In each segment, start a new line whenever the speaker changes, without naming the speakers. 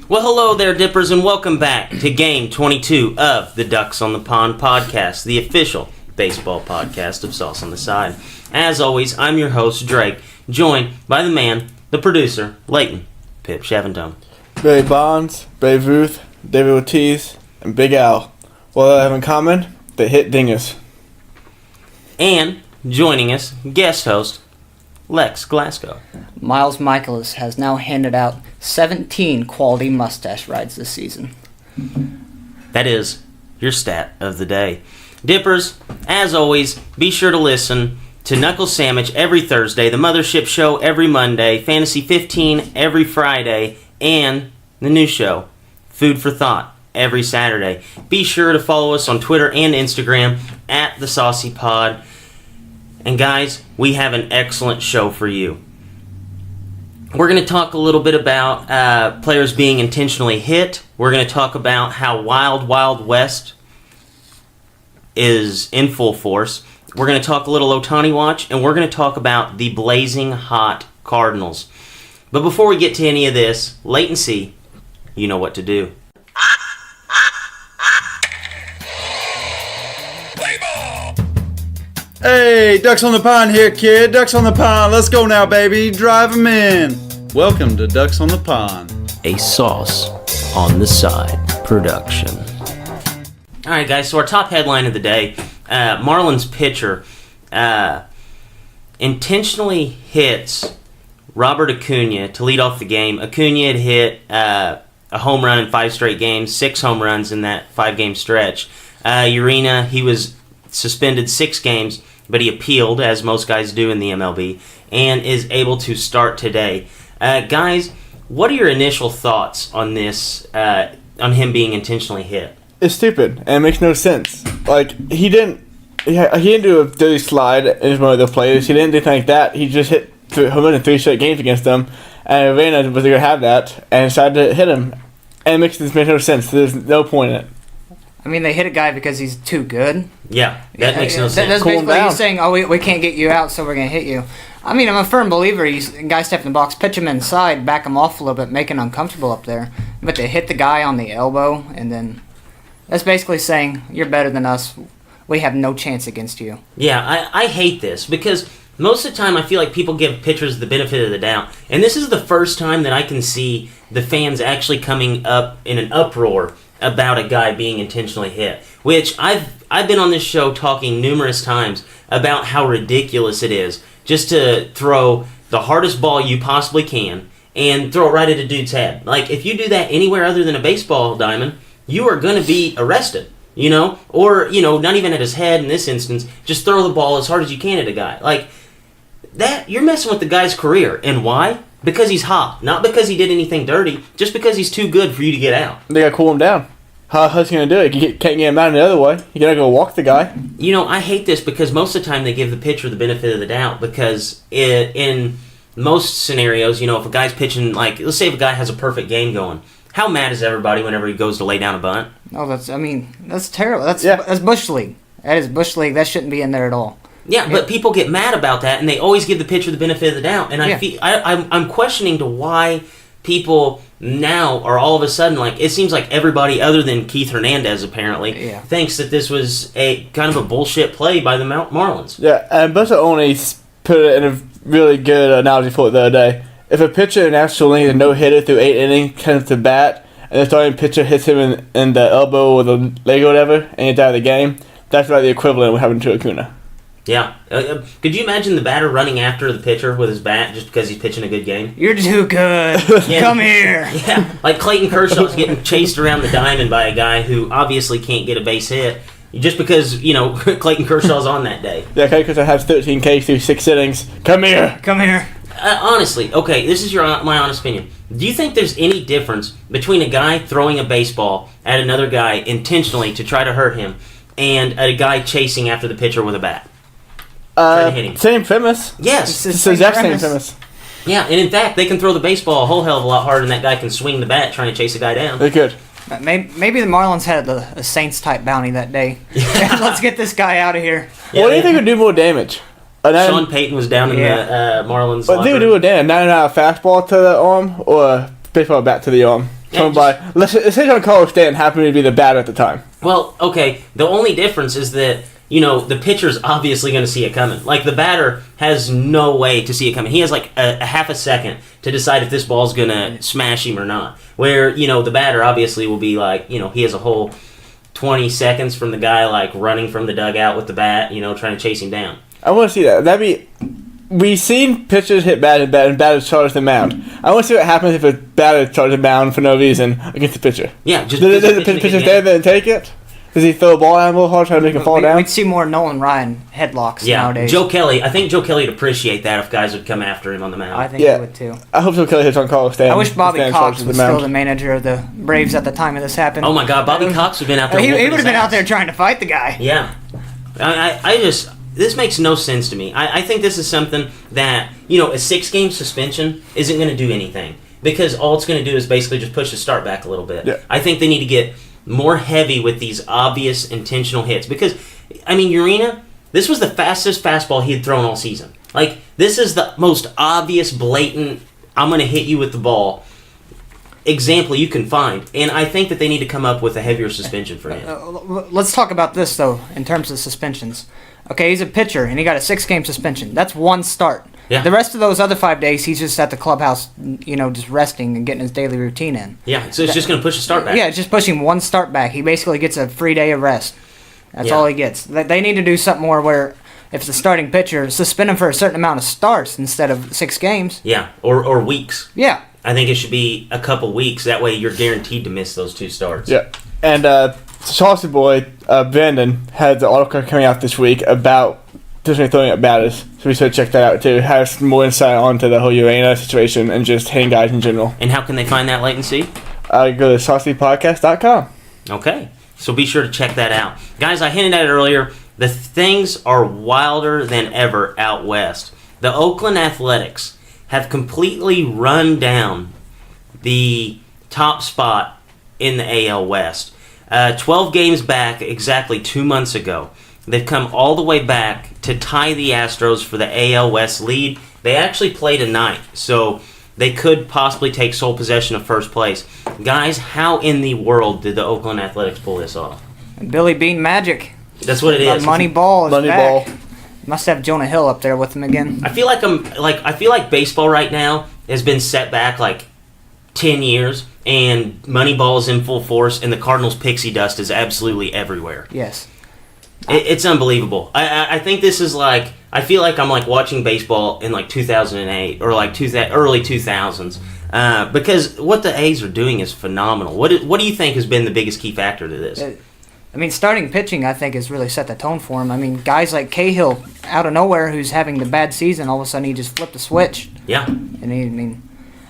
Well, hello there, Dippers, and welcome back to Game 22 of the Ducks on the Pond podcast, the official baseball podcast of Sauce on the Side. As always, I'm your host, Drake, joined by the man, the producer, Leighton, Pip Shaventone.
Barry Bonds, Babe Ruth, David Ortiz, and Big Al. What do they have in common? They hit dingers.
And joining us, guest host, Lex Glasgow.
Miles Michaelis has now handed out 17 quality mustache rides this season.
That is your stat of the day. Dippers, as always, be sure to listen to Knuckles Sandwich every Thursday, the Mothership Show every Monday, Fantasy 15 every Friday, and the new show, Food for Thought, every Saturday. Be sure to follow us on Twitter and Instagram at The Saucy Pod. And guys, we have an excellent show for you. We're going to talk a little bit about players being intentionally hit. We're going to talk about how Wild Wild West is in full force. We're going to talk a little Ohtani watch, and we're going to talk about the blazing hot Cardinals. But before we get to any of this, latency, you know what to do.
Hey, Ducks on the Pond here, kid. Ducks on the Pond. Let's go now, baby. Drive 'em in. Welcome to Ducks on the Pond.
A Sauce on the Side production. All right, guys, so our top headline of the day, Marlins pitcher intentionally hits Robert Acuna to lead off the game. Acuna had hit a home run in 5 straight games, 6 home runs in that 5-game stretch. Urena, he was suspended 6 games, but he appealed, as most guys do in the MLB, and is able to start today. Guys, what are your initial thoughts on this, on him being intentionally hit?
It's stupid, and it makes no sense. Like, he didn't do a dirty slide in one of the players. He didn't do anything like that. He just hit home run in 3 straight games against them, and Arena was going to have that, and decided to hit him. And it makes no sense. There's no point in it.
I mean, they hit a guy because he's too good.
Yeah, that makes no sense.
That's
Cool him
basically
down.
he's saying, oh, we can't get you out, so we're going to hit you. I mean, I'm a firm believer. Guy step in the box, pitch him inside, back him off a little bit, make him uncomfortable up there. But to hit the guy on the elbow, and then that's basically saying, you're better than us. We have no chance against you.
Yeah, I hate this because most of the time I feel like people give pitchers the benefit of the doubt. And this is the first time that I can see the fans actually coming up in an uproar about a guy being intentionally hit. Which I've been on this show talking numerous times about how ridiculous it is just to throw the hardest ball you possibly can and throw it right at a dude's head. Like, if you do that anywhere other than a baseball diamond, you are going to be arrested. Or, not even at his head in this instance, just throw the ball as hard as you can at a guy. Like, that, you're messing with the guy's career. And why? Because he's hot. Not because he did anything dirty, just because he's too good for you to get out.
They got to cool him down. How's he going to do it? You can't get him out the other way. You got to go walk the guy.
I hate this because most of the time they give the pitcher the benefit of the doubt because in most scenarios, if a guy's pitching, like, let's say if a guy has a perfect game going, how mad is everybody whenever he goes to lay down a bunt?
No, that's terrible. That's Bush League. That is Bush League. That shouldn't be in there at all.
Yeah, but people get mad about that, and they always give the pitcher the benefit of the doubt. And I'm questioning to why people now are all of a sudden, like, it seems like everybody other than Keith Hernandez apparently thinks that this was a kind of a bullshit play by the Marlins.
Yeah, and Buster only put it in a really good analogy for it the other day. If a pitcher in actual length is no-hitter through 8 innings comes to bat, and the starting pitcher hits him in the elbow or the leg or whatever, and he's out of the game, that's about the equivalent of having to Acuna.
Yeah. Could you imagine the batter running after the pitcher with his bat just because he's pitching a good game?
You're too good.
Yeah.
Come here.
Yeah, like Clayton Kershaw's getting chased around the diamond by a guy who obviously can't get a base hit just because, Clayton Kershaw's on that day.
Yeah, because I have 13 Ks through 6 innings. Come here.
Come here.
Honestly, okay, this is my honest opinion. Do you think there's any difference between a guy throwing a baseball at another guy intentionally to try to hurt him and a guy chasing after the pitcher with a bat? Trying to hit him?
Same premise.
Yes.
It's the exact same premise.
Yeah, and in fact, they can throw the baseball a whole hell of a lot harder than that guy can swing the bat trying to chase a guy down.
They could.
Maybe the Marlins had a Saints-type bounty that day. Yeah. Let's get this guy out of here.
Yeah, what do you think would do more damage?
Sean Payton was down in the Marlins.
What do you do with damage? 9-hour fastball to the arm or a baseball bat to the arm? thrown by. Let's say Giancarlo Stanton happened to be the batter at the time.
Well, okay, the only difference is that, the pitcher's obviously going to see it coming. Like, the batter has no way to see it coming. He has, like, a half a second to decide if this ball's going to smash him or not. Where, the batter obviously will be like, he has a whole 20 seconds from the guy, like, running from the dugout with the bat, trying to chase him down.
I want to see that. We've seen pitchers hit bad and batters charge the mound. I want to see what happens if a batter charges the mound for no reason against the pitcher.
Yeah, just
Does the pitcher stay there and take it? Does he throw a ball out a little hard, trying to make him fall down?
We'd see more Nolan Ryan headlocks nowadays.
Joe Kelly. I think Joe Kelly would appreciate that if guys would come after him on the mound.
I think he would too.
I hope Joe Kelly hits Giancarlo Stanton.
I wish Bobby
Stanton
Cox
charges
was
the mound.
still the manager of the Braves at the time of this happened.
Oh my God, Bobby Cox would have been out there.
He
whooping
would have
his
been out
ass.
there trying to fight the guy.
Yeah, this makes no sense to me. I think this is something that, a 6-game suspension isn't going to do anything because all it's going to do is basically just push the start back a little bit.
Yeah.
I think they need to get more heavy with these obvious intentional hits because, Urena, this was the fastest fastball he had thrown all season. Like, this is the most obvious, blatant, I'm going to hit you with the ball example you can find. And I think that they need to come up with a heavier suspension for him.
Let's talk about this, though, in terms of suspensions. Okay, he's a pitcher, and he got a 6-game suspension. That's one start.
Yeah.
The rest of those other 5 days, he's just at the clubhouse, just resting and getting his daily routine in.
Yeah, so it's just going to push the start back.
Yeah, it's just pushing one start back. He basically gets a free day of rest. That's
Yeah.
all he gets. They need to do something more where if it's a starting pitcher, suspend him for a certain amount of starts instead of 6 games.
Yeah, or weeks.
Yeah.
I think it should be a couple weeks. That way you're guaranteed to miss those 2 starts.
Yeah. And Chelsea boy, Brandon, had the article coming out this week about just throwing at batters. So we should check that out too. Has some more insight onto the whole Urena situation and just hitting guys in general.
And how can they find that, latency?
Go to saucypodcast.com.
Okay, so be sure to check that out. Guys, I hinted at it earlier. The things are wilder than ever out west. The Oakland Athletics have completely run down the top spot in the AL West. 12 games back, exactly 2 months ago. They've come all the way back to tie the Astros for the AL West lead. They actually play tonight, so they could possibly take sole possession of first place. Guys, how in the world did the Oakland Athletics pull this off?
Billy Bean magic.
That's what it is.
Moneyball is back.
Moneyball.
Must have Jonah Hill up there with him again.
I feel like baseball right now has been set back like 10 years, and Moneyball is in full force, and the Cardinals' pixie dust is absolutely everywhere.
Yes.
It's unbelievable. I think this is like, I feel like I'm like watching baseball in like 2008 or like early 2000s because what the A's are doing is phenomenal. What do you think has been the biggest key factor to this?
Starting pitching, I think, has really set the tone for him. Guys like Cahill, out of nowhere, who's having the bad season, all of a sudden he just flipped a switch.
Yeah.
And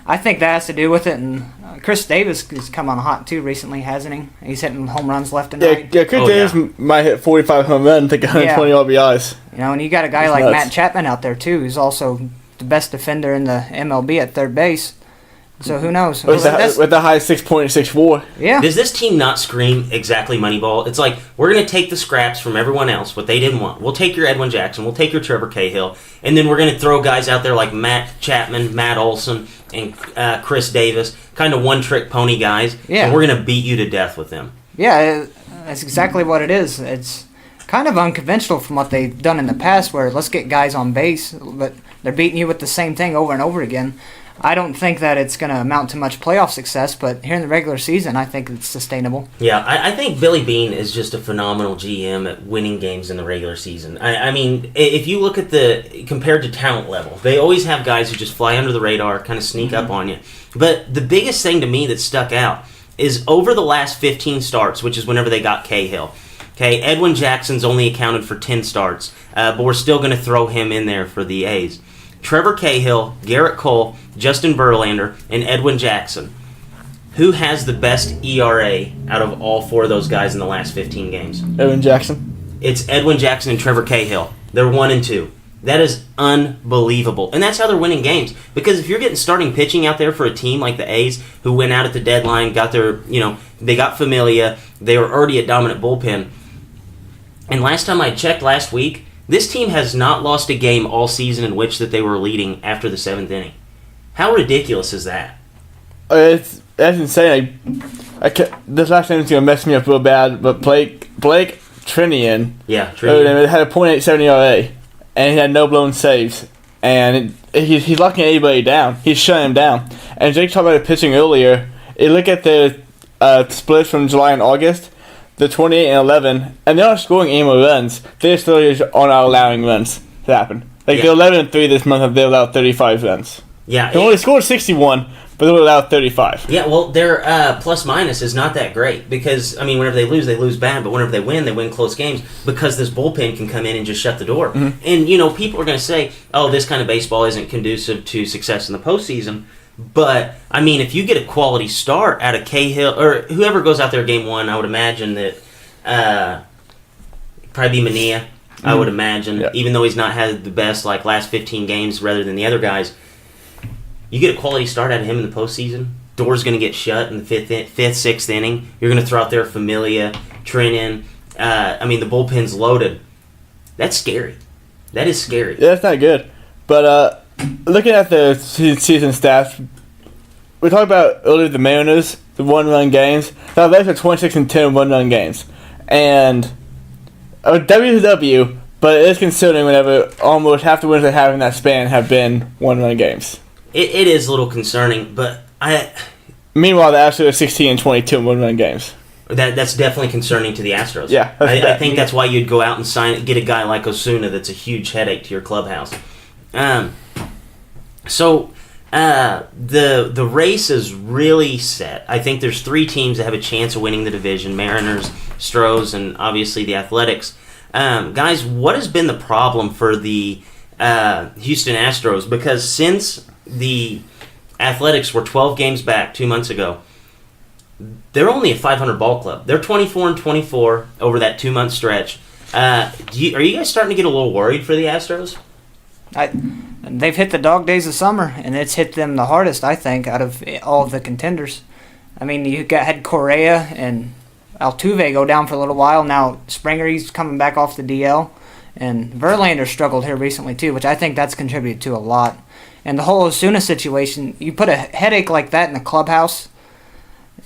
I think that has to do with it. And Chris Davis has come on hot, too, recently, hasn't he? He's hitting home runs left and right.
Yeah, Chris Davis might hit 45 home runs and take 120 RBIs.
And you got a guy like Matt Chapman out there, too, who's also the best defender in the MLB at third base. So who knows?
With the high 6.64.
Yeah.
Does this team not scream exactly Moneyball? It's like, we're going to take the scraps from everyone else, what they didn't want. We'll take your Edwin Jackson, we'll take your Trevor Cahill, and then we're going to throw guys out there like Matt Chapman, Matt Olson, and Chris Davis, kind of one-trick pony guys, and we're going to beat you to death with them.
Yeah, that's exactly what it is. It's kind of unconventional from what they've done in the past, where let's get guys on base, but they're beating you with the same thing over and over again. I don't think that it's going to amount to much playoff success, but here in the regular season, I think it's sustainable.
Yeah, I think Billy Bean is just a phenomenal GM at winning games in the regular season. I mean, if you look at compared to talent level, they always have guys who just fly under the radar, kind of sneak up on you. But the biggest thing to me that stuck out is over the last 15 starts, which is whenever they got Cahill. Okay, Edwin Jackson's only accounted for 10 starts, but we're still going to throw him in there for the A's. Trevor Cahill, Garrett Cole, Justin Verlander, and Edwin Jackson. Who has the best ERA out of all 4 of those guys in the last 15 games?
Edwin Jackson.
It's Edwin Jackson and Trevor Cahill. They're 1 and 2. That is unbelievable. And that's how they're winning games. Because if you're getting starting pitching out there for a team like the A's, who went out at the deadline, got their, they got Familia, they were already a dominant bullpen. And last time I checked last week, this team has not lost a game all season in which that they were leading after the 7th inning. How ridiculous is that?
It's that's insane. This last name's gonna mess me up real bad, but Blake Trinian.
Yeah, true.
Had a .87 ERA, and he had no blown saves, and he's locking anybody down. He's shutting him down. And Jake talked about the pitching earlier. You look at the splits from July and August, the 28 and 11, and they're not scoring any more runs. They're still are not allowing runs to happen. Like they're 11 and 3 this month, and they allowed 35 runs.
Yeah,
They only scored 61, but they allowed 35.
Yeah, well, their plus minus is not that great because, I mean, whenever they lose bad, but whenever they win close games because this bullpen can come in and just shut the door.
Mm-hmm.
And, people are going to say, oh, this kind of baseball isn't conducive to success in the postseason. But, I mean, if you get a quality start out of Cahill, or whoever goes out there game one, I would imagine that probably be Mania, I would imagine, even though he's not had the best, last 15 games rather than the other guys. You get a quality start out of him in the postseason, door's going to get shut in the fifth, sixth inning. You're going to throw out there Familia, Trennan. The bullpen's loaded. That's scary. That is scary.
Yeah, that's not good. But looking at the season stats, we talked about earlier the Mariners, the one-run games. Now those are 26-10 one-run games, and WW. But it is concerning whenever almost half the wins they have in that span have been one-run games.
It is a little concerning, but
Meanwhile, the Astros are 16-22 in one-run games.
That's definitely concerning to the Astros.
Yeah,
I think that's why you'd go out and get a guy like Osuna that's a huge headache to your clubhouse. So the race is really set. I think there's 3 teams that have a chance of winning the division: Mariners, Stros, and obviously the Athletics. Guys, what has been the problem for the Houston Astros? Because since the Athletics were 12 games back 2 months ago, they're only a 500 ball club. They're 24-24 over that 2-month stretch. Are you guys starting to get a little worried for the Astros?
They've hit the dog days of summer, and it's hit them the hardest, I think, out of all of the contenders. I mean, had Correa and Altuve go down for a little while. Now Springer, he's coming back off the DL. And Verlander struggled here recently, too, which I think that's contributed to a lot. And the whole Osuna situation, you put a headache like that in the clubhouse,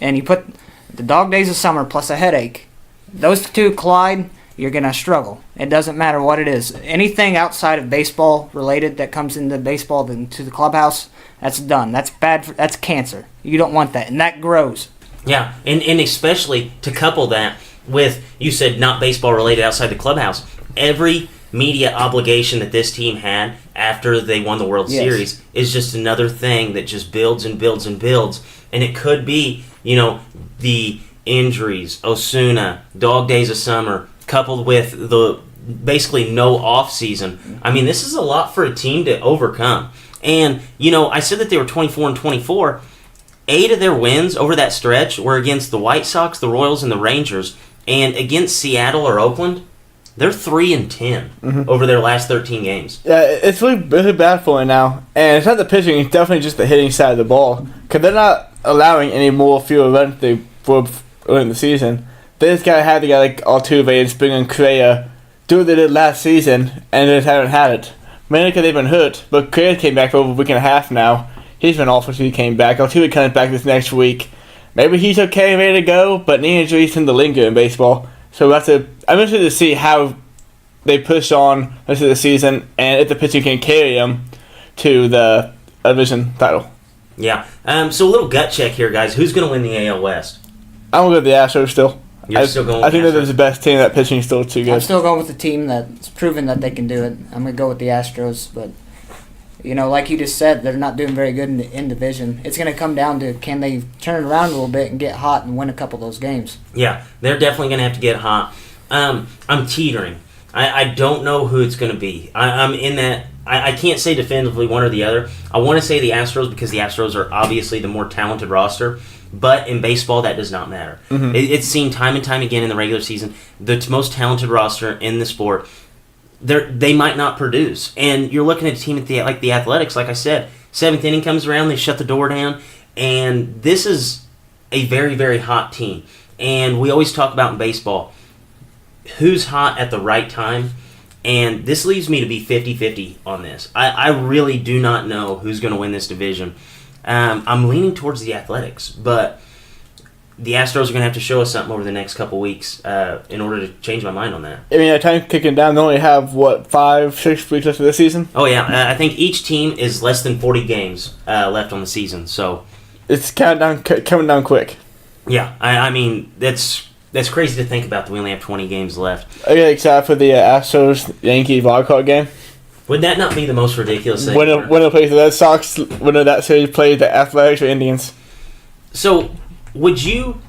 and you put the dog days of summer plus a headache. Those two collide, you're going to struggle. It doesn't matter what it is. Anything outside of baseball related that comes into baseball to the clubhouse, that's done. That's bad. That's cancer. You don't want that, and that grows.
Yeah, and especially to couple that with, you said not baseball related outside the clubhouse. Every media obligation that this team had after they won the World Series is just another thing that just builds and builds and builds. And it could be, the injuries, Osuna, dog days of summer, coupled with the basically no off season. I mean, this is a lot for a team to overcome. And, I said that they were 24-24. 8 of their wins over that stretch were against the White Sox, the Royals, and the Rangers. And against Seattle or Oakland, they're 3-10 over their last 13 games.
Yeah, it's really bad for them now. And it's not the pitching, it's definitely just the hitting side of the ball. Because they're not allowing any more fewer runs they were early in the season. They just had to get like Altuve and Springer and Correa do what they did last season, and they just haven't had it. Mainly because they've been hurt, but Correa came back for over a week and a half now. He's been awful since he came back. Altuve comes back this next week. Maybe he's okay, ready to go, but knee injuries tend to linger in baseball. So I'm interested to see how they push on the rest of the season and if the pitching can carry them to the division title.
Yeah. So a little gut check here, guys. Who's going to win the AL West?
I'm going to go with the Astros still.
You're still going with
I think
the
that they're the best team. That pitching is still too good.
I'm still going with the team that's proven that they can do it. I'm going to go with the Astros, but like you just said, they're not doing very good in division. It's going to come down to can they turn it around a little bit and get hot and win a couple of those games.
Yeah, they're definitely going to have to get hot. I'm teetering. I don't know who it's going to be. I'm in that. I can't say definitively one or the other. I want to say the Astros because the Astros are obviously the more talented roster. But in baseball, that does not matter. Mm-hmm. It's seen time and time again in the regular season. The most talented roster in the sport, they might not produce. And you're looking at a team like the Athletics, like I said, 7th inning comes around, they shut the door down. And this is a very, very hot team. And we always talk about in baseball, who's hot at the right time. And this leaves me to be 50-50 on this. I really do not know who's going to win this division. I'm leaning towards the Athletics, but the Astros are going to have to show us something over the next couple weeks in order to change my mind on that.
I mean, time kicking down. They only have 5-6 weeks left of this season.
Oh yeah, I think each team is less than 40 games left on the season, so
It's coming down quick.
yeah, I mean that's crazy to think about that we only have 20 games left.
I get excited for the Astros Yankees wild card game.
Would that not be the most ridiculous thing?
Winner plays the Red Sox. Winner of that series plays the Athletics or Indians.
So, would you?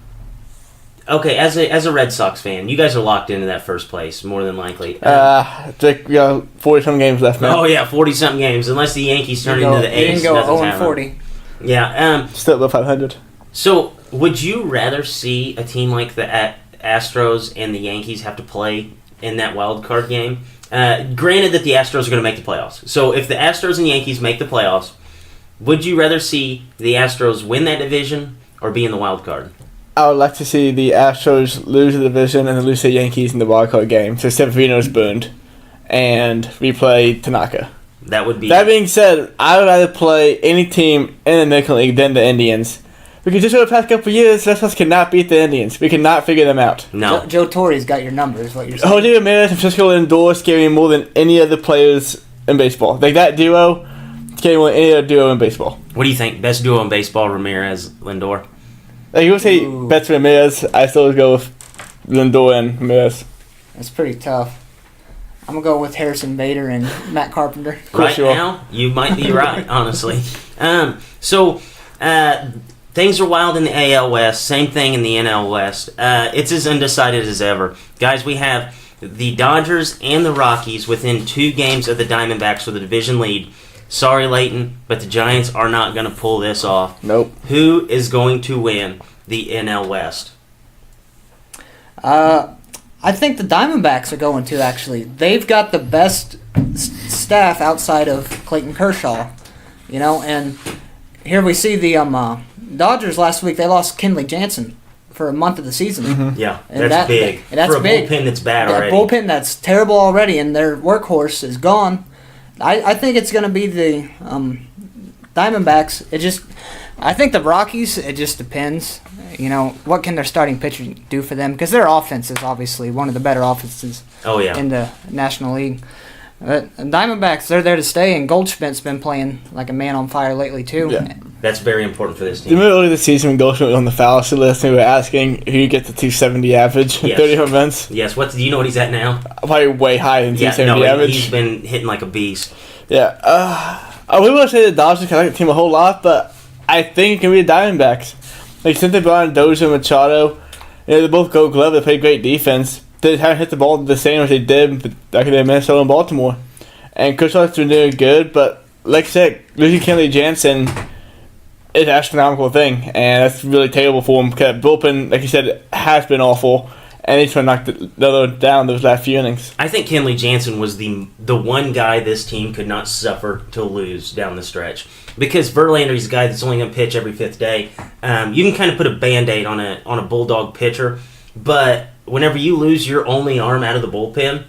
Okay, as a Red Sox fan, you guys are locked into that first place more than likely.
It's like, 40-some games left now.
Oh yeah, 40-something games. Unless the Yankees turn
You
into the
didn't
A's,
go
nothing's
0
happening.
40.
Yeah.
Still above 500.
So, would you rather see a team like the Astros and the Yankees have to play in that wild card game? Granted that the Astros are going to make the playoffs. So, if the Astros and Yankees make the playoffs, would you rather see the Astros win that division or be in the wild card?
I would like to see the Astros lose the division and then lose the Yankees in the wild card game. So Severino's burned, and we play Tanaka.
That would be.
That being said, I would rather play any team in the American League than the Indians. Because just over the past couple of years, the Red Sox cannot beat the Indians. We cannot figure them out.
No.
Joe Torre's got your numbers. What you're saying?
Jose Ramirez and Francisco Lindor scare me more than any other players in baseball. Like that duo, scare me more than any other duo in baseball.
What do you think? Best duo in baseball, Ramirez, Lindor?
Like you would say
Ooh.
best Ramirez, I still would go with Lindor and Ramirez.
That's pretty tough. I'm gonna go with Harrison Bader and Matt Carpenter.
Right
you are.
now, you might be right, honestly. So, things are wild in the AL West. Same thing in the NL West. It's as undecided as ever. Guys, we have the Dodgers and the Rockies within 2 games of the Diamondbacks for the division lead. Sorry, Leighton, but the Giants are not going to pull this off.
Nope.
Who is going to win the NL West?
I think the Diamondbacks are going to, actually. They've got the best staff outside of Clayton Kershaw, and here we see the Dodgers last week. They lost Kenley Jansen for a month of the season.
Yeah,
And
that's big.
and that's
for a
big.
bullpen that's bad
That
already.
bullpen that's terrible already, and their workhorse is gone. I think it's going to be the Diamondbacks. I think the Rockies. It just depends. What can their starting pitcher do for them? Because their offense is obviously one of the better offenses
Oh, yeah.
in the National League. Diamondbacks, they're there to stay, and Goldschmidt's been playing like a man on fire lately too.
Yeah.
That's very important for this
Do you
team.
remember earlier this season when Goldschmidt was on the fallacy list and we were asking who gets the 270 average in
Yes.
30 home runs?
Yes, do you know what he's at now?
Probably way higher than
Yeah,
270
no,
average.
he's been hitting like a beast.
Yeah. I would want to say the Dodgers because I like the team a whole lot, but I think it can be the Diamondbacks. Like, since they brought in Dozier and Machado, they both go glove. They play great defense. They haven't hit the ball the same as they did back in Minnesota and Baltimore. And Kershaw's been doing good, but like I said, losing Kenley Jansen is an astronomical thing, and that's really terrible for him because bullpen, like you said, has been awful, and he's trying to knock the other down those last few innings.
I think Kenley Jansen was the one guy this team could not suffer to lose down the stretch. Because Verlander's a guy that's only going to pitch every 5th day. You can kind of put a Band-Aid on a Bulldog pitcher, but whenever you lose your only arm out of the bullpen,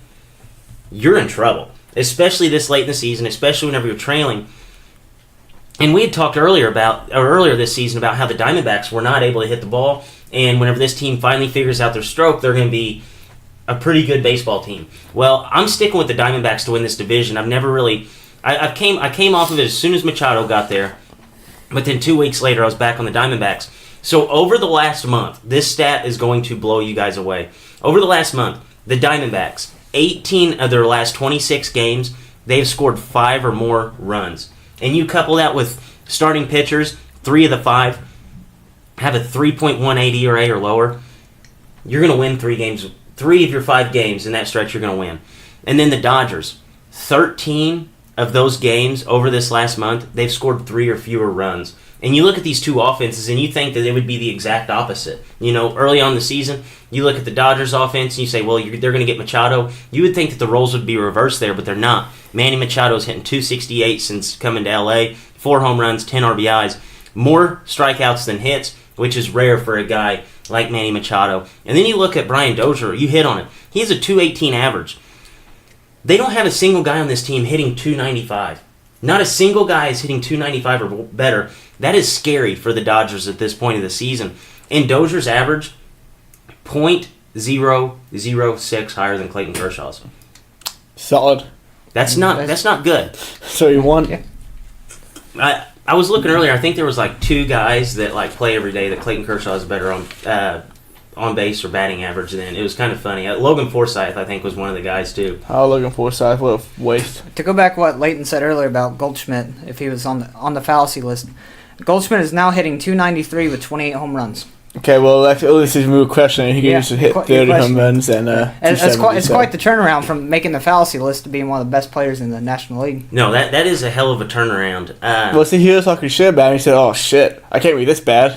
you're in trouble. Especially this late in the season, especially whenever you're trailing. And we had talked earlier this season about how the Diamondbacks were not able to hit the ball, and whenever this team finally figures out their stroke, they're going to be a pretty good baseball team. Well, I'm sticking with the Diamondbacks to win this division. I've never really... I came off of it as soon as Machado got there, but then 2 weeks later I was back on the Diamondbacks. So over the last month, this stat is going to blow you guys away. Over the last month, the Diamondbacks, 18 of their last 26 games, they've scored 5 or more runs. And you couple that with starting pitchers, 3 of the 5 have a 3.18 ERA or lower, you're going to win 3 games. 3 of your 5 games in that stretch you're going to win. And then the Dodgers, 13 of those games over this last month, they've scored 3 or fewer runs. And you look at these two offenses and you think that they would be the exact opposite. Early on in the season, you look at the Dodgers offense and you say, well, they're going to get Machado. You would think that the roles would be reversed there, but they're not. Manny Machado's hitting .268 since coming to LA, 4 home runs, 10 RBIs, more strikeouts than hits, which is rare for a guy like Manny Machado. And then you look at Brian Dozier, you hit on it. He has a .218 average. They don't have a single guy on this team hitting .295. Not a single guy is hitting .295 or better. That is scary for the Dodgers at this point of the season. And Dozier's average, .006 higher than Clayton Kershaw's.
Solid.
That's not good.
So he won.
Yeah.
I was looking earlier. I think there was like 2 guys that like play every day that Clayton Kershaw is better on base or batting average than. It was kind of funny. Logan Forsythe, I think, was one of the guys too.
Oh, Logan Forsythe, what a waste.
To go back to what Leighton said earlier about Goldschmidt, if he was on the fallacy list, Goldschmidt is now hitting .293 with 28 home runs.
Okay, well, that's at least he's more questioning. He can
Yeah,
just hit
good
30 home
question.
runs and
It's
270,
quite the turnaround from making the fallacy list to being one of the best players in the National League.
No, that is a hell of a turnaround.
Well, see, he was talking shit about him. He said, "Oh shit, I can't be this bad.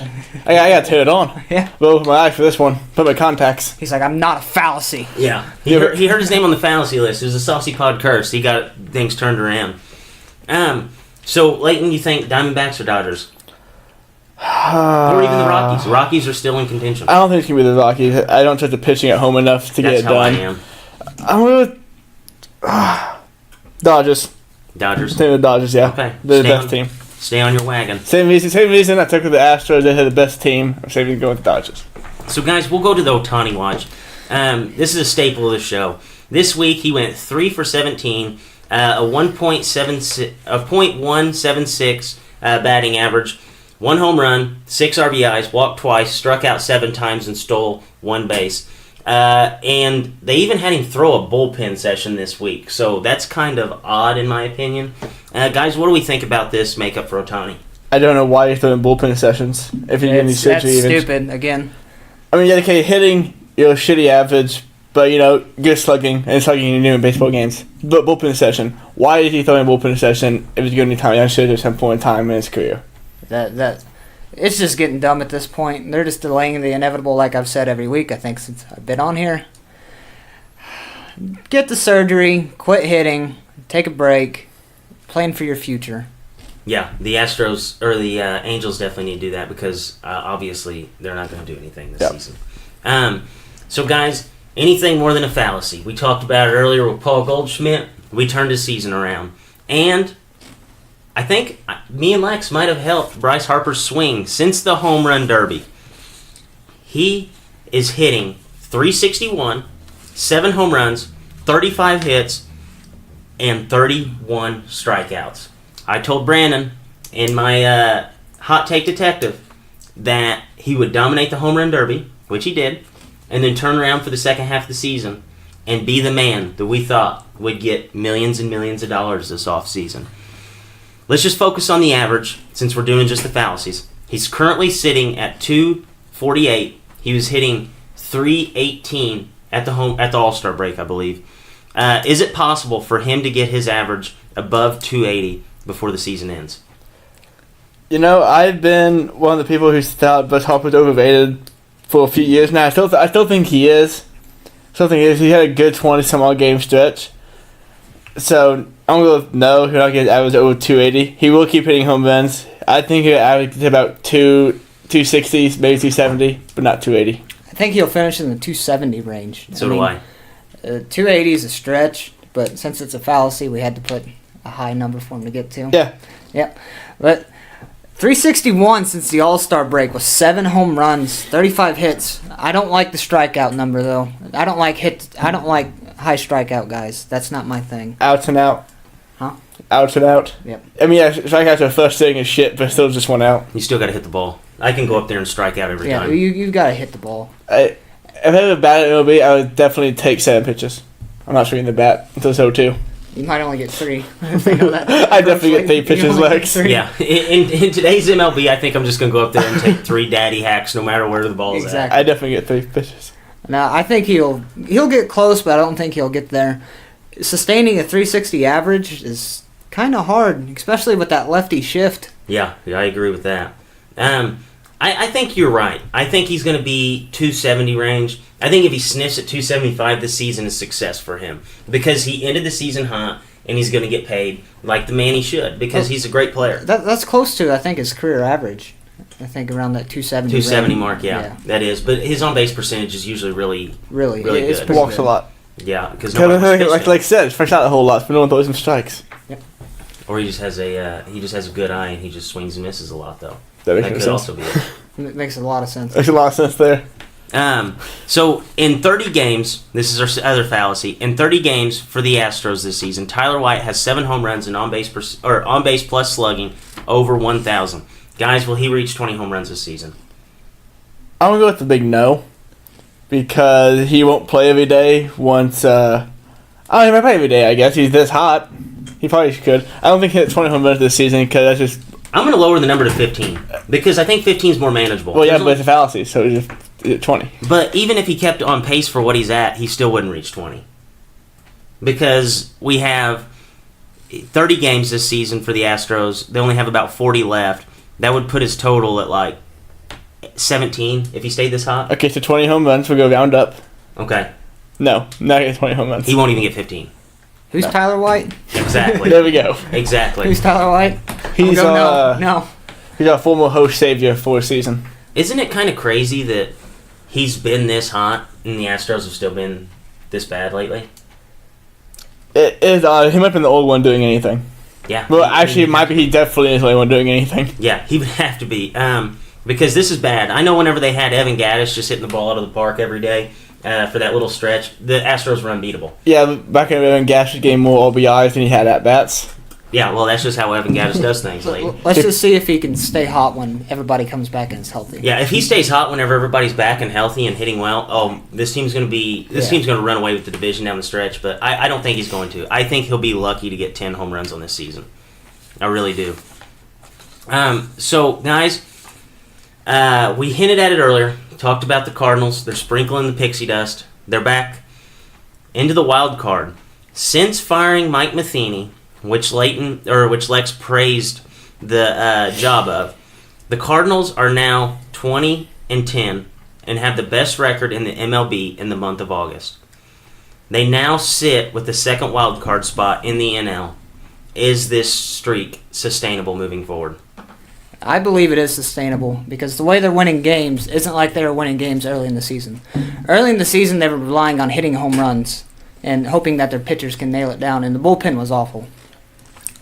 I got to turn it on.
Yeah.
Well, with my eyes for this one. Put my contacts."
He's like, I'm not a fallacy.
Yeah, he heard his name on the fallacy list. It was a Saucy Pod curse. He got things turned around. So Leighton, you think Diamondbacks or Dodgers, or even the Rockies? The Rockies are still in contention.
I don't think it's gonna be the Rockies. I don't trust the pitching at home enough to
That's
get it
how I
done.
am.
I'm going with Dodgers.
Dodgers.
Same with Dodgers, yeah.
Okay.
They're the
Stay
best
on-
team.
Stay on your wagon.
Same reason I took with the Astros. They had the best team. I'm saving to go with the Dodgers.
So, guys, we'll go to the Ohtani watch. This is a staple of the show. This week, he went 3 for 17, a 0.176 batting average, 1 home run, 6 RBIs, walked twice, struck out 7 times, and stole 1 base. And they even had him throw a bullpen session this week, so that's kind of odd in my opinion. Guys, what do we think about this makeup for Ohtani?
I don't know why you're throwing bullpen sessions if you get any
That's
surgery. Even.
stupid, again.
I mean, okay, hitting, shitty average, but, good slugging, and slugging you do in baseball games. But bullpen session. Why is he throwing a bullpen session if he's going to time on surgery at some point in time in his career?
It's just getting dumb at this point. They're just delaying the inevitable, like I've said every week, I think, since I've been on here. Get the surgery, quit hitting, take a break, plan for your future.
Yeah, the Astros or the Angels definitely need to do that because obviously they're not going to do anything this season. So, guys, anything more than a fallacy. We talked about it earlier with Paul Goldschmidt. We turned his season around. And I think me and Lex might have helped Bryce Harper's swing since the home run derby. He is hitting .361, 7 home runs, 35 hits, and 31 strikeouts. I told Brandon in my hot take detective that he would dominate the home run derby, which he did, and then turn around for the second half of the season and be the man that we thought would get millions and millions of dollars this offseason. Let's just focus on the average since we're doing just the fallacies. He's currently sitting at 248. He was hitting 318 at the All-Star break, I believe. Is it possible for him to get his average above 280 before the season ends?
I've been one of the people who thought Bryce Harper's overrated for a few years now. I still think he is. He had a good 20-some-odd game stretch. So I'm going to no, he'll not get average over 280. He will keep hitting home runs. I think he'll average to about 260s, maybe 270, but not 280.
I think he'll finish in the 270 range.
So do I.
280 is a stretch, but since it's a fallacy, we had to put a high number for him to get to.
Yeah.
Yep. But 361 since the All-Star break with 7 home runs, 35 hits. I don't like the strikeout number though. I don't like high strikeout guys. That's not my thing.
Out and out.
Huh?
Out and out.
Yep.
I mean, strikeouts are the first thing is shit, but still just 1 out.
You still got to hit the ball. I can go up there and strike out every
Yeah,
time.
you got to hit the ball.
If I had a bat at MLB, I would definitely take 7 pitches. I'm not swinging the bat until so too.
You might only get 3. If you know that.
I definitely get 3 pitches,
You only get
Lex.
3.
Yeah, in today's MLB, I think I'm just going to go up there and take 3 daddy hacks no matter where the ball's
Exactly.
I definitely get 3 pitches.
Now, I think he'll get close, but I don't think he'll get there. Sustaining a 360 average is kind of hard, especially with that lefty shift.
at. Yeah, I agree with that. I think you're right. I think he's going to be 270 range. I think if he sniffs at 275, this season is success for him because he ended the season hot and he's going to get paid like the man he should because he's a great player.
That's close to, I think, his career average. I think around that 270
270
range.
mark, yeah, that is. But his on-base percentage is usually really
Really
good.
pretty
Walks
good.
a lot.
yeah, because
Like I said, strikes out a whole lot, but no one throws him strikes.
Or he just has a good eye and he just swings and misses a lot though.
That makes
That
no
could
sense.
also be it.
It makes a lot of sense.
Makes a lot of sense there.
So in 30 games, this is our other fallacy. In 30 games for the Astros this season, Tyler White has 7 home runs and on base plus slugging over 1,000. Guys, will he reach 20 home runs this season?
I'm gonna go with the big no, because he won't play every day. Once, he might play every day. I guess he's this hot. He probably could. I don't think he hit 20 home runs this season because that's just.
I'm going to lower the number to 15 because I think 15 is more manageable.
Well, yeah, but it's a fallacy, so it's just 20.
But even if he kept on pace for what he's at, he still wouldn't reach 20. Because we have 30 games this season for the Astros. They only have about 40 left. That would put his total at like 17 if he stayed this hot.
Okay, so 20 home runs. We'll go round up.
Okay.
No, not get 20 home runs.
He won't even get 15.
Who's Tyler White?
Exactly.
There we go.
Exactly.
Who's Tyler White?
He's
No.
He's our former host savior for a season.
Isn't it kind of crazy that he's been this hot and the Astros have still been this bad lately?
It is. He might have been the old one doing anything.
Yeah.
Well, actually, it might be. He definitely is the only one doing anything.
Yeah, he would have to be. Because this is bad. I know whenever they had Evan Gattis just hitting the ball out of the park every day for that little stretch, the Astros were unbeatable.
Yeah, back when Gash was getting more RBIs than he had at bats.
Yeah, well, that's just how Evan Gattis does things lately.
Let's just see if he can stay hot when everybody comes back and is healthy.
Yeah, if he stays hot whenever everybody's back and healthy and hitting well, this team's going to run away with the division down the stretch. But I don't think he's going to. I think he'll be lucky to get 10 home runs on this season. I really do. So guys, we hinted at it earlier. Talked about the Cardinals. They're sprinkling the pixie dust. They're back into the wild card since firing Mike Matheny, which Lex praised the job of. The Cardinals are now 20-10 and have the best record in the MLB in the month of August. They now sit with the second wild card spot in the NL. Is this streak sustainable moving forward?
I believe it is sustainable because the way they're winning games isn't like they were winning games early in the season. Early in the season, they were relying on hitting home runs and hoping that their pitchers can nail it down, and the bullpen was awful.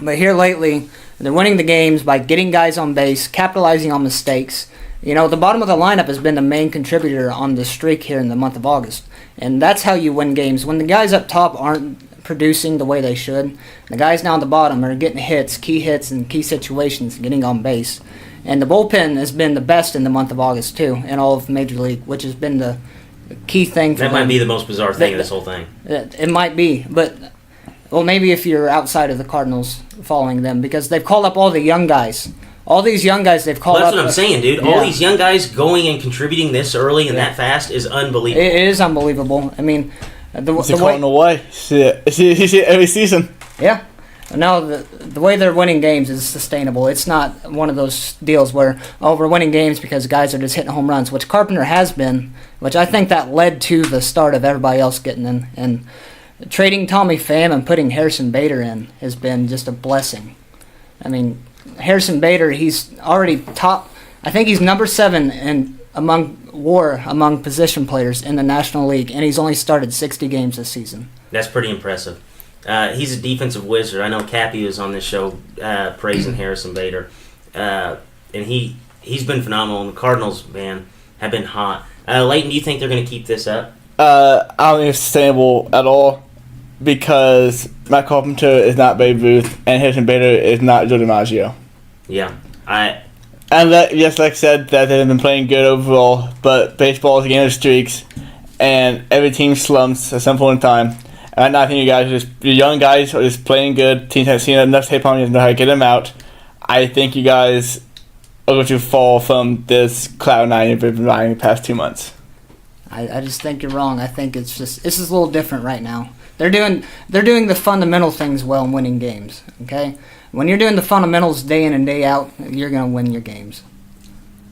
But here lately, they're winning the games by getting guys on base, capitalizing on mistakes. You know, the bottom of the lineup has been the main contributor on the streak here in the month of August. And that's how you win games. When the guys up top aren't producing the way they should, the guys down the bottom are getting hits, key hits in key situations, getting on base. And the bullpen has been the best in the month of August, too, in all of Major League, which has been the key thing for
That
them.
might be the most bizarre thing of this whole thing.
It might be, but... Well, maybe if you're outside of the Cardinals following them, because they've called up all the young guys. All these young guys they've called
Well, that's
up.
what I'm saying, dude.
Yeah.
All these young guys going and contributing this early and that fast is unbelievable.
It is unbelievable. I mean, the
It's a
way.
Cardinal way. See it every season.
Yeah. No, the way they're winning games is sustainable. It's not one of those deals where, we're winning games because guys are just hitting home runs, which Carpenter has been, which I think that led to the start of everybody else getting in. And trading Tommy Pham and putting Harrison Bader in has been just a blessing. I mean, Harrison Bader, he's already top. I think he's number 7 among position players in the National League, and he's only started 60 games this season.
That's pretty impressive. He's a defensive wizard. I know Cappy was on this show praising Harrison Bader, and he's been phenomenal. And the Cardinals, man, have been hot. Leighton, do you think they're going to keep this up?
I don't think it's sustainable at all because Matt Carpenter is not Babe Ruth and Harrison Bader is not Joe DiMaggio.
Yeah,
And yes, like I said, that they've been playing good overall, but baseball is a game of streaks, and every team slumps at some point in time. And I think your young guys are just playing good. Teams have seen enough tape on you to know how to get them out. I think you guys are going to fall from this cloud nine you've been riding the past 2 months.
I just think you're wrong. I think this is a little different right now. They're doing the fundamental things well and winning games. Okay, when you're doing the fundamentals day in and day out, you're gonna win your games.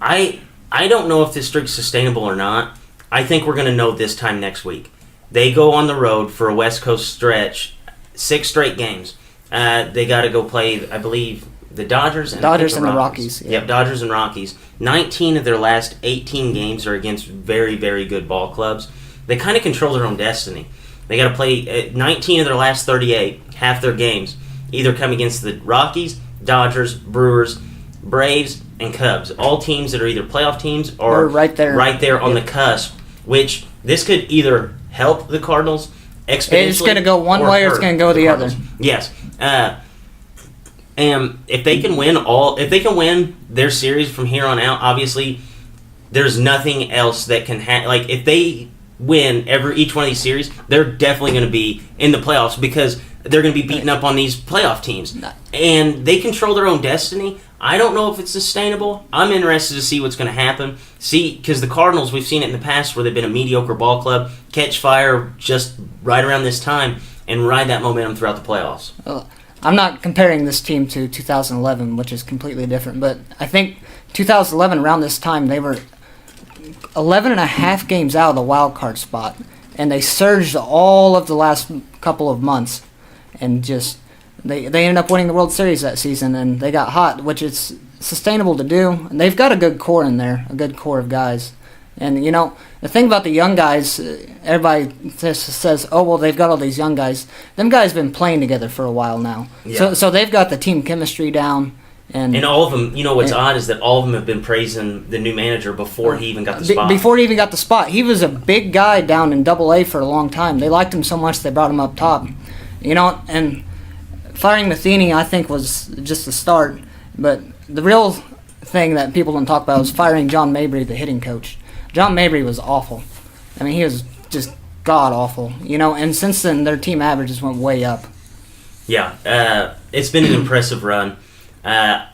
I don't know if this streak's sustainable or not. I think we're going to know this time next week. They go on the road for a West Coast stretch, 6 straight games. They got to go play, I believe, the Dodgers and
the Rockies. Yeah.
Yep, Dodgers and Rockies. 19 of their last 18 games are against very, very good ball clubs. They kind of control their own destiny. They got to play 19 of their last 38, half their games, either come against the Rockies, Dodgers, Brewers, Braves, and Cubs. All teams that are either playoff teams or
They're right there.
On the cusp, which this could either help the Cardinals exponentially.
It's going to go one way or it's going to go the other.
Yes. And if they can win their series from here on out, obviously there's nothing else that can like if they win each one of these series, they're definitely going to be in the playoffs because they're going to be beating up on these playoff teams. And they control their own destiny. I don't know if it's sustainable. I'm interested to see what's going to happen. Because the Cardinals, we've seen it in the past where they've been a mediocre ball club, catch fire just right around this time and ride that momentum throughout the playoffs.
I'm not comparing this team to 2011, which is completely different, but I think 2011, around this time, they were 11 and a half games out of the wild card spot, and they surged all of the last couple of months, and just they ended up winning the World Series that season, and they got hot, which is sustainable to do, and they've got a good core in there, a good core of guys. And, you know, the thing about the young guys, everybody says, oh, well, they've got all these young guys. Them guys have been playing together for a while now.
Yeah.
So they've got the team chemistry down. And
all of them, you know what's odd is that all of them have been praising the new manager before he even got the spot.
Before he even got the spot. He was a big guy down in Double-A for a long time. They liked him so much they brought him up top. You know, and firing Matheny, I think, was just the start. But the real thing that people don't talk about is firing John Mabry, the hitting coach. John Mabry was awful. I mean, he was just god-awful. You know, and since then, their team averages went way up.
Yeah, it's been an impressive run. I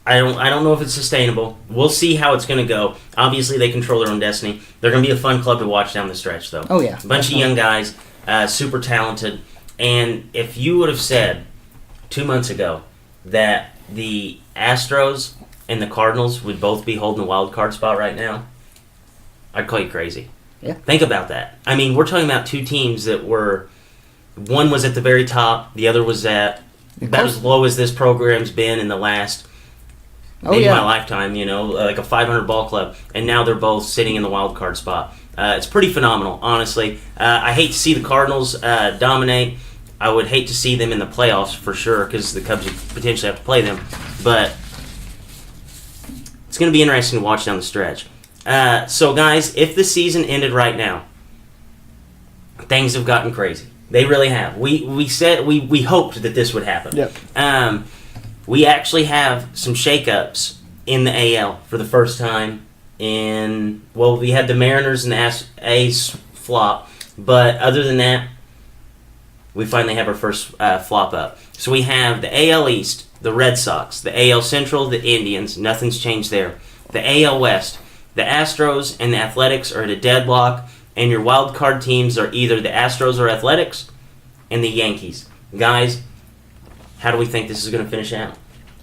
don't know if it's sustainable. We'll see how it's going to go. Obviously, they control their own destiny. They're going to be a fun club to watch down the stretch, though.
Oh, yeah.
A bunch of young guys, super talented. And if you would have said 2 months ago that the Astros and the Cardinals would both be holding the wild card spot right now, I'd call you crazy.
Yeah.
Think about that. I mean, we're talking about two teams that were... One was at the very top. The other was at about as low as this program's been in the last... maybe my lifetime, you know, like a 500 ball club. And now they're both sitting in the wild card spot. It's pretty phenomenal, honestly. I hate to see the Cardinals dominate. I would hate to see them in the playoffs for sure because the Cubs would potentially have to play them. But it's going to be interesting to watch down the stretch. So, guys, if the season ended right now, things have gotten crazy. They really have. We said we hoped that this would happen.
Yep.
We actually have some shakeups in the AL for the first time in... Well, we had the Mariners and the A's flop, but other than that, we finally have our first flop up. So we have the AL East, the Red Sox, the AL Central, the Indians. Nothing's changed there. The AL West, the Astros and the Athletics are at a deadlock, and your wild card teams are either the Astros or Athletics and the Yankees. Guys, how do we think this is going to finish out?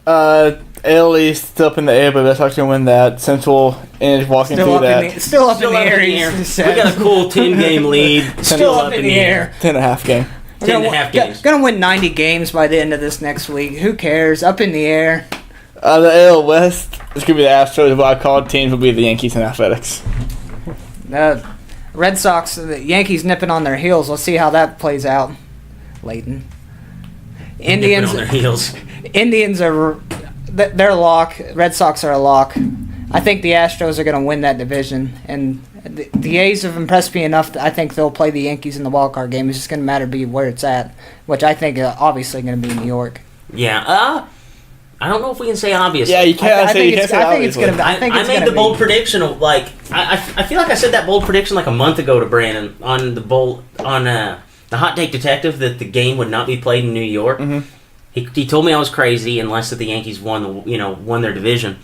AL East still up in the air, but Red Sox going to win that. Central is walking through that.
Still up in the air.
We got a cool 10-game lead.
Still up in the air.
10.5 game.
10.5 games.
Gonna win 90 games by the end of this next week. Who cares? Up in the air.
The AL West is going to be the Astros. The wild card teams will be the Yankees and Athletics.
Red Sox, the Yankees nipping on their heels. Let's see how that plays out. Leighton. Indians
on their heels.
Indians are they're a lock. Red Sox are a lock. I think the Astros are going to win that division, and the A's have impressed me enough that I think they'll play the Yankees in the wild card game. It's just going to matter be where it's at, which I think obviously going to be New York.
Yeah. I don't know if we can say obviously.
Yeah, you can't say obviously.
I think it's going to be.
I made the bold prediction of I feel like I said that bold prediction like a month ago to Brandon on the Hot Take Detective that the game would not be played in New York.
Mm-hmm.
He told me I was crazy unless that the Yankees won their division.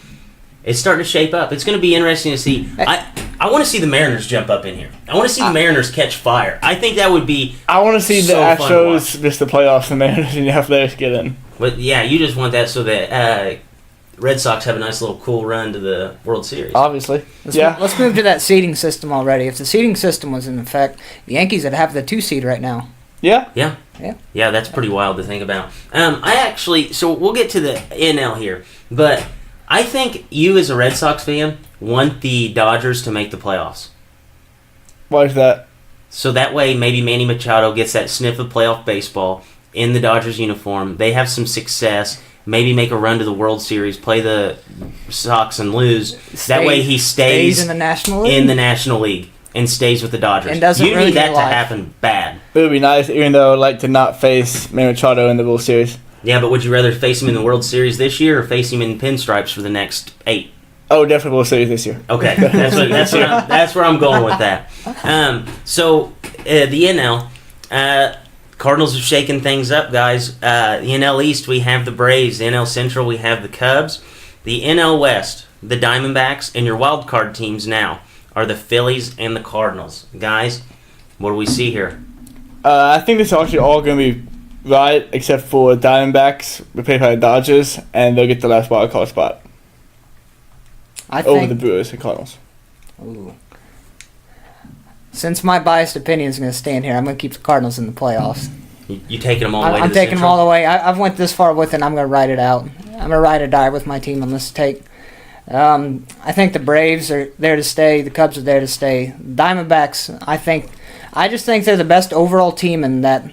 It's starting to shape up. It's going to be interesting to see. I want to see the Mariners jump up in here. I want to see the Mariners catch fire. I think that would be.
I want to see
so
the Astros miss the playoffs and the Mariners and the Athletics get in.
But yeah, you just want that so that Red Sox have a nice little cool run to the World Series.
Obviously.
Let's move to that seeding system already. If the seeding system was in effect, the Yankees would have the 2 seed right now.
Yeah.
Yeah, that's pretty wild to think about. So we'll get to the NL here, but I think you as a Red Sox fan want the Dodgers to make the playoffs.
Why is that?
So that way maybe Manny Machado gets that sniff of playoff baseball, in the Dodgers uniform. They have some success. Maybe make a run to the World Series, play the Sox and lose. That way he stays
in the National League.
And stays with the Dodgers.
And doesn't
you
really
need that
get
to
live.
happen bad.
It would be nice, even though I'd like to not face Manny Machado in the World Series.
Yeah, but would you rather face him in the World Series this year or face him in pinstripes for the next 8?
Oh, definitely World Series this year.
Okay, that's where I'm going with that. So the NL Cardinals have shaken things up, guys. The NL East we have the Braves. The NL Central we have the Cubs. The NL West, the Diamondbacks, and your wild card teams now are the Phillies and the Cardinals. Guys, what do we see here?
I think it's actually all going to be right, except for Diamondbacks, replaced by the Dodgers, and they'll get the last wild card spot over the Brewers and Cardinals.
Ooh. Since my biased opinion is going to stand here, I'm going to keep the Cardinals in the playoffs.
You taking them all the way to
I'm
the
taking them
Central?
all the way. I've went this far with it, and I'm going to ride it out. I'm going to ride or die with my team on this take. I think the Braves are there to stay. The Cubs are there to stay. Diamondbacks, I just think they're the best overall team in that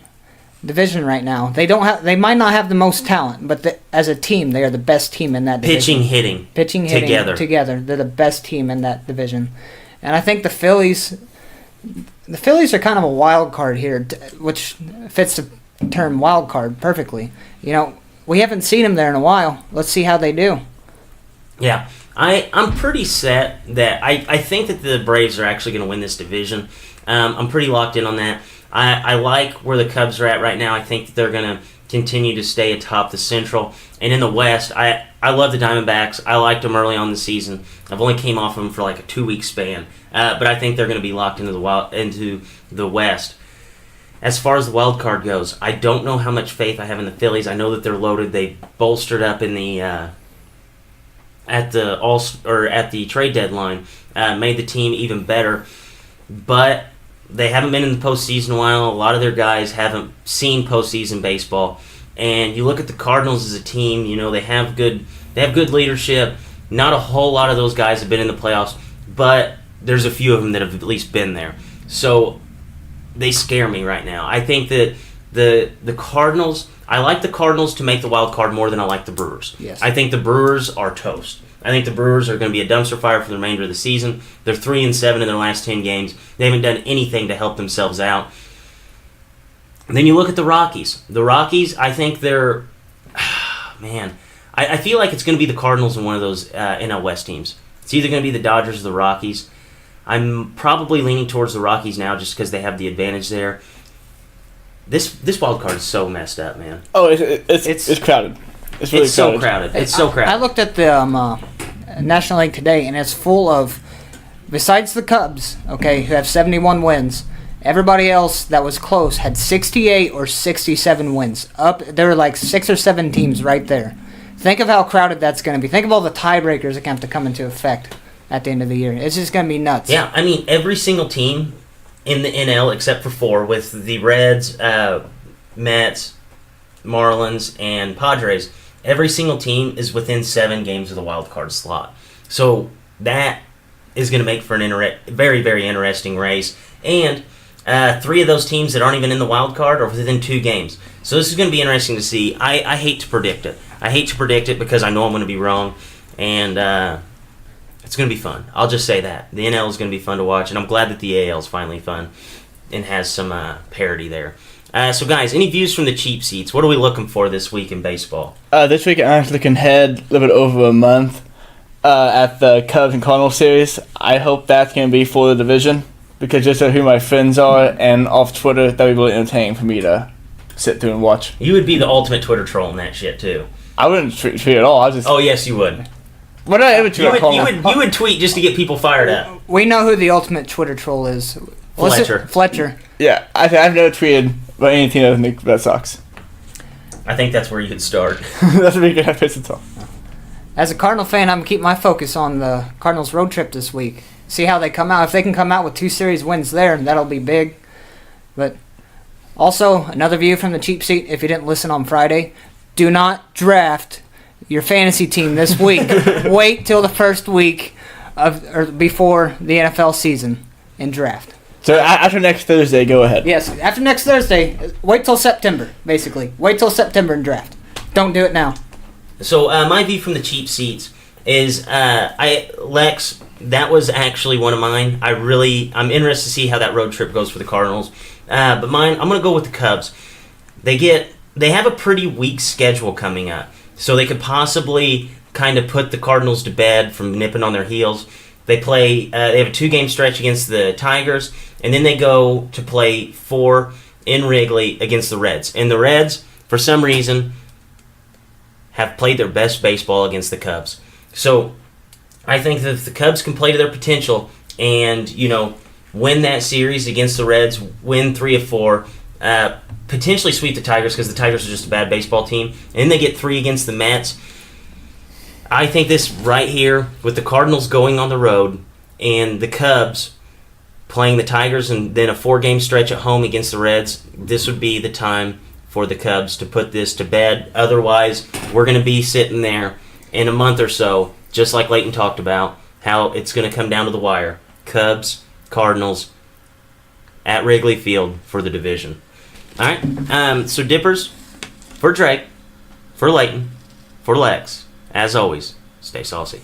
division right now. They might not have the most talent, but as a team, they are the best team in that division.
Pitching, hitting
together. They're the best team in that division. And I think the Phillies are kind of a wild card here, which fits the term wild card perfectly. You know, we haven't seen them there in a while. Let's see how they do.
Yeah, I'm pretty set that I think that the Braves are actually going to win this division. I'm pretty locked in on that. I like where the Cubs are at right now. I think that they're going to continue to stay atop the Central. And in the West, I love the Diamondbacks. I liked them early on in the season. I've only came off them for like a 2-week span. But I think they're going to be locked into the West. As far as the wild card goes, I don't know how much faith I have in the Phillies. I know that they're loaded. They bolstered up in the at the trade deadline, made the team even better. But they haven't been in the postseason in a while. A lot of their guys haven't seen postseason baseball. And you look at the Cardinals as a team. You know they have good leadership. Not a whole lot of those guys have been in the playoffs, but there's a few of them that have at least been there. So they scare me right now. I think that the Cardinals, I like the Cardinals to make the wild card more than I like the Brewers.
Yes.
I think the Brewers are toast. I think the Brewers are going to be a dumpster fire for the remainder of the season. They're 3-7 in their last 10 games. They haven't done anything to help themselves out. And then you look at the Rockies. The Rockies, I think they're... Man, I feel like it's going to be the Cardinals and one of those NL West teams. It's either going to be the Dodgers or the Rockies. I'm probably leaning towards the Rockies now just because they have the advantage there. This wild card is so messed up, man.
Oh, it's crowded. It's really
so crowded. It's so crowded.
I looked at the National League today, and it's full of, besides the Cubs, okay, who have 71 wins, everybody else that was close had 68 or 67 wins. There were like 6 or 7 teams right there. Think of how crowded that's going to be. Think of all the tiebreakers that have to come into effect at the end of the year. It's just going to be nuts.
Yeah, I mean, every single team in the NL, except for 4, with the Reds, Mets, Marlins, and Padres, every single team is within 7 games of the wild card slot. So that is going to make for an very, very interesting race. And 3 of those teams that aren't even in the wild card are within 2 games. So this is going to be interesting to see. I hate to predict it. I hate to predict it because I know I'm going to be wrong. And it's going to be fun. I'll just say that. The NL is going to be fun to watch. And I'm glad that the AL is finally fun and has some parity there. So, guys, any views from the cheap seats? What are we looking for this week in baseball?
This week, I'm actually looking ahead a little bit over a month at the Cubs and Cardinals series. I hope that's going to be for the division because just who my friends are and off Twitter, that would be really entertaining for me to sit through and watch.
You would be the ultimate Twitter troll in that shit, too.
I wouldn't tweet at all. I just.
Oh, yes, you would.
What did I ever tweet?
You would tweet just to get people fired up.
We know who the ultimate Twitter troll is. Fletcher.
Yeah, I've never tweeted about anything other than the Red Sox.
I think that's where you could start.
That's a big talk.
As a Cardinal fan, I'm going to keep my focus on the Cardinals road trip this week. See how they come out. If they can come out with 2 series wins there, that'll be big. But also, another view from the cheap seat, if you didn't listen on Friday, do not draft your fantasy team this week. Wait till the first week or before the NFL season and draft.
So after next Thursday, go ahead.
Yes, after next Thursday, wait till September, basically. Wait till September and draft. Don't do it now.
So my view from the cheap seats is Lex. That was actually one of mine. I'm interested to see how that road trip goes for the Cardinals. But mine, I'm going to go with the Cubs. They have a pretty weak schedule coming up, so they could possibly kind of put the Cardinals to bed from nipping on their heels. They have a 2-game stretch against the Tigers, and then they go to play 4 in Wrigley against the Reds. And the Reds, for some reason, have played their best baseball against the Cubs. So I think that if the Cubs can play to their potential and, win that series against the Reds, win 3 of 4, potentially sweep the Tigers because the Tigers are just a bad baseball team, and then they get 3 against the Mets, I think this right here, with the Cardinals going on the road and the Cubs playing the Tigers and then a 4-game stretch at home against the Reds, this would be the time for the Cubs to put this to bed. Otherwise, we're going to be sitting there in a month or so, just like Leighton talked about, how it's going to come down to the wire. Cubs, Cardinals, at Wrigley Field for the division. All right, so Dippers, for Drake, for Leighton, for Lex, as always, stay saucy.